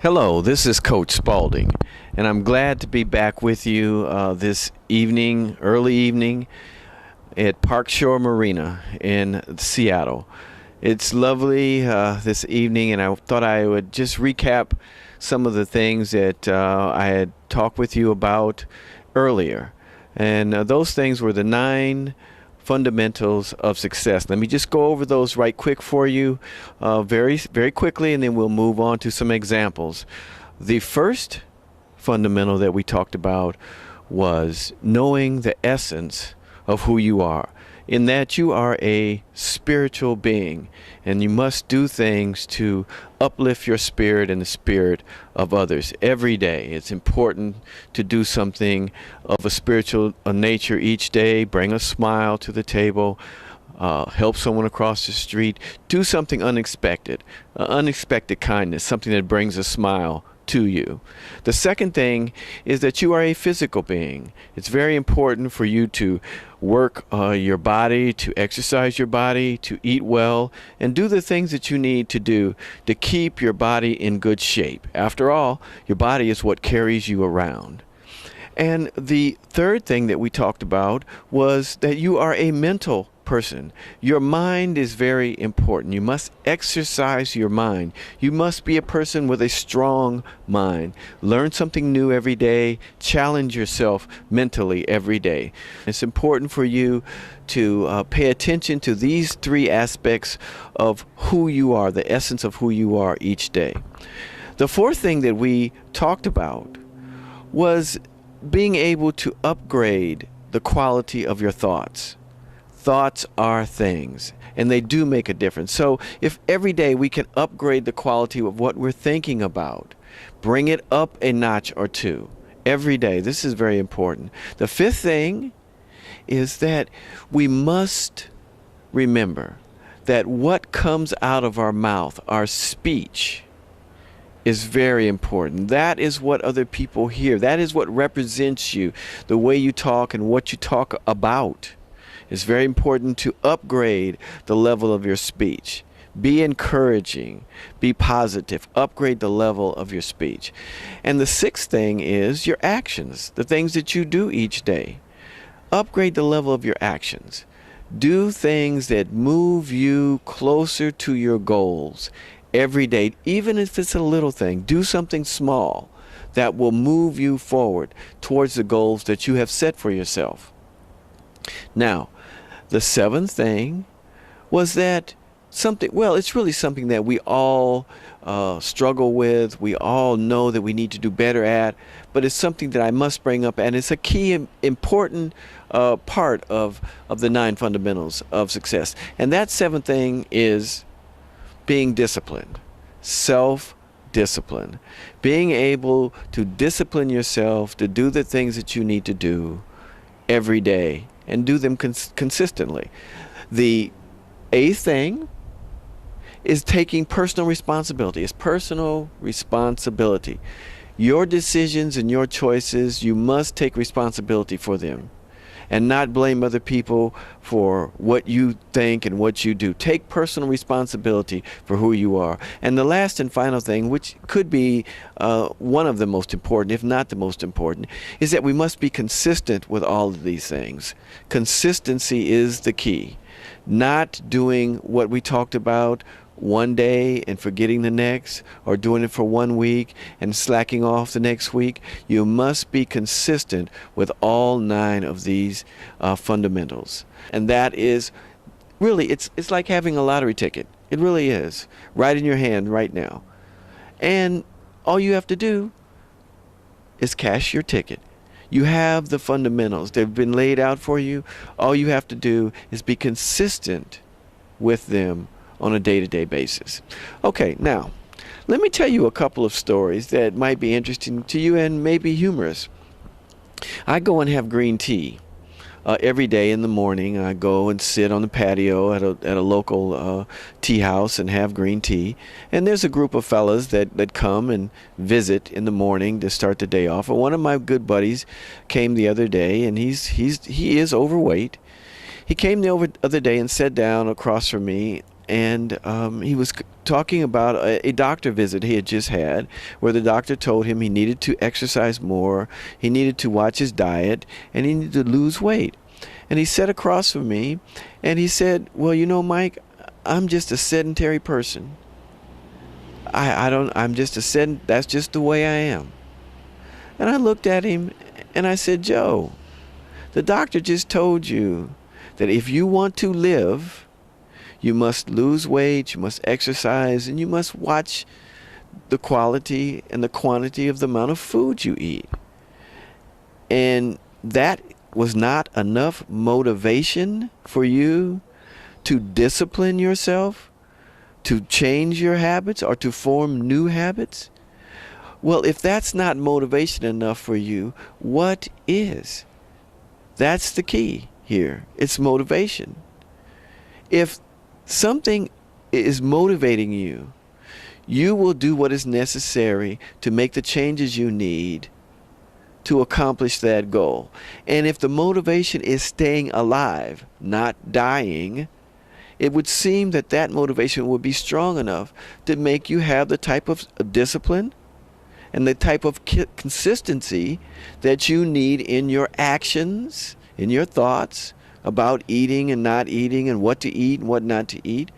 Hello, this is Coach Spalding, and I'm glad to be back with you this evening, early evening, at Park Shore Marina in Seattle. It's lovely this evening, and I thought I would just recap some of the things that I had talked with you about earlier. And those things were the 9 fundamentals of success. Let me just go over those right quick for you, very quickly, and then we'll move on to some examples. The first fundamental that we talked about was knowing the essence of who you are, in that you are a spiritual being, and you must do things to uplift your spirit and the spirit of others every day. It's important to do something of a spiritual nature each day. Bring a smile to the table. Help someone across the street. Do something unexpected, unexpected kindness, something that brings a smile to you. The second thing is that you are a physical being. It's very important for you to work your body, to exercise your body, to eat well, and do the things that you need to do to keep your body in good shape. After all, your body is what carries you around. And the third thing that we talked about was that you are a mental person. Your mind is very important. You must exercise your mind. You must be a person with a strong mind. Learn something new every day. Challenge yourself mentally every day. It's important for you to pay attention to these 3 aspects of who you are, the essence of who you are each day. The fourth thing that we talked about was being able to upgrade the quality of your thoughts. Thoughts are things, and they do make a difference. So if every day we can upgrade the quality of what we're thinking about, bring it up a notch or 2 every day, this is very important. The fifth thing is that we must remember that what comes out of our mouth, our speech, is very important. That is what other people hear. That is what represents you, the way you talk and what you talk about. It's very important to upgrade the level of your speech. Be encouraging, be positive, upgrade the level of your speech. And the sixth thing is your actions, the things that you do each day. Upgrade the level of your actions. Do things that move you closer to your goals every day, even if it's a little thing. Do something small that will move you forward towards the goals that you have set for yourself. Now, the seventh thing was that it's really something that we all struggle with. We all know that we need to do better at, but it's something that I must bring up, and it's a key, important part of the 9 fundamentals of success. And that seventh thing is being disciplined, self-discipline, being able to discipline yourself to do the things that you need to do every day and do them consistently. The eighth thing is taking personal responsibility. It's personal responsibility. Your decisions and your choices, you must take responsibility for them and not blame other people for what you think and what you do. Take personal responsibility for who you are. And the last and final thing, which could be one of the most important, if not the most important, is that we must be consistent with all of these things. Consistency is the key. Not doing what we talked about one day and forgetting the next, or doing it for 1 week and slacking off the next week. You must be consistent with all 9 of these fundamentals. And that is really, it's like having a lottery ticket. It really is, right in your hand right now. And all you have to do is cash your ticket. You have the fundamentals. They've been laid out for you. All you have to do is be consistent with them on a day-to-day basis. Okay, now, let me tell you a couple of stories that might be interesting to you and maybe humorous. I go and have green tea every day in the morning. I go and sit on the patio at a local tea house and have green tea. And there's a group of fellas that come and visit in the morning to start the day off. And one of my good buddies came the other day, and he is overweight. He came the other day and sat down across from me, and he was talking about a doctor visit he had just had, where the doctor told him he needed to exercise more, he needed to watch his diet, and he needed to lose weight. And he sat across from me, and he said, "Well, you know, Mike, I'm just a sedentary person. I'm just that's just the way I am." And I looked at him, and I said, "Joe, the doctor just told you that if you want to live, you must lose weight, you must exercise, and you must watch the quality and the quantity of the amount of food you eat." And that was not enough motivation for you to discipline yourself, to change your habits, or to form new habits? Well, if that's not motivation enough for you, what is? That's the key here. It's motivation. If something is motivating you, you will do what is necessary to make the changes you need to accomplish that goal. And if the motivation is staying alive, not dying, it would seem that that motivation would be strong enough to make you have the type of discipline and the type of consistency that you need in your actions, in your thoughts about eating and not eating, and what to eat and what not to eat,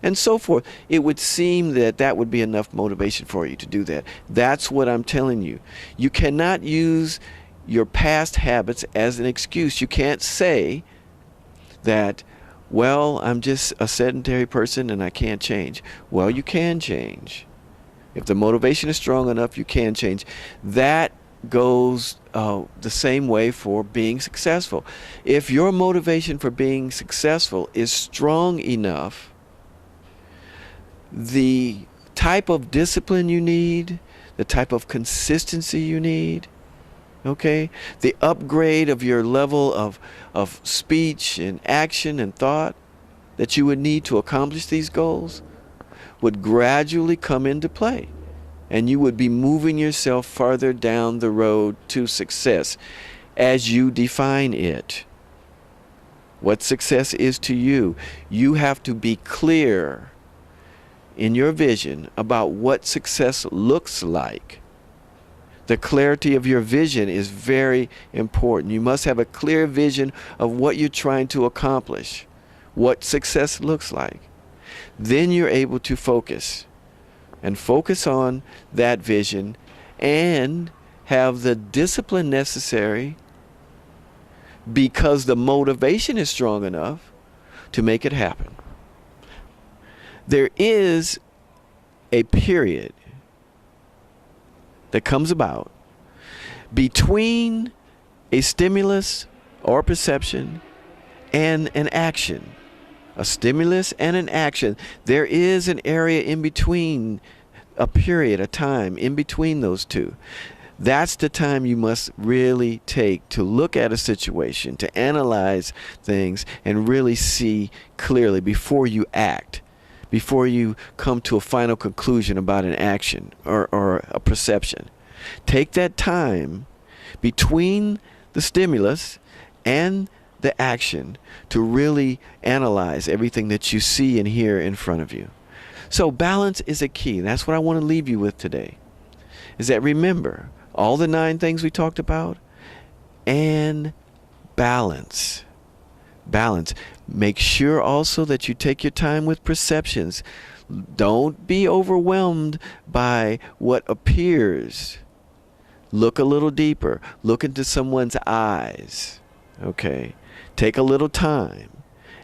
and so forth. It would seem that that would be enough motivation for you to do that. That's what I'm telling you. You cannot use your past habits as an excuse. You can't say that, well, I'm just a sedentary person and I can't change. Well, you can change. If the motivation is strong enough, you can change. That goes the same way for being successful. If your motivation for being successful is strong enough, the type of discipline you need, the type of consistency you need, okay, the upgrade of your level of speech and action and thought that you would need to accomplish these goals would gradually come into play. And you would be moving yourself farther down the road to success as you define it. What success is to you, you have to be clear in your vision about what success looks like. The clarity of your vision is very important. You must have a clear vision of what you're trying to accomplish, what success looks like. Then you're able to focus on that vision and have the discipline necessary, because the motivation is strong enough to make it happen. There is a period that comes about between a stimulus or perception and an action. A stimulus and an action. There is an area in between, a period, a time in between those two. That's the time you must really take to look at a situation, to analyze things, and really see clearly before you act, before you come to a final conclusion about an action or a perception. Take that time between the stimulus and the action to really analyze everything that you see and hear in front of you. So balance is a key. That's what I want to leave you with today, is that remember all the 9 things we talked about, and balance. Balance. Make sure also that you take your time with perceptions. Don't be overwhelmed by what appears. Look a little deeper. Look into someone's eyes. Okay? Take a little time,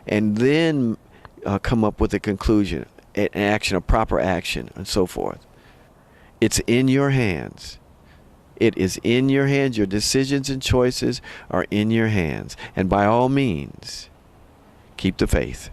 and then come up with a conclusion, an action, a proper action, and so forth. It's in your hands. It is in your hands. Your decisions and choices are in your hands. And by all means, keep the faith.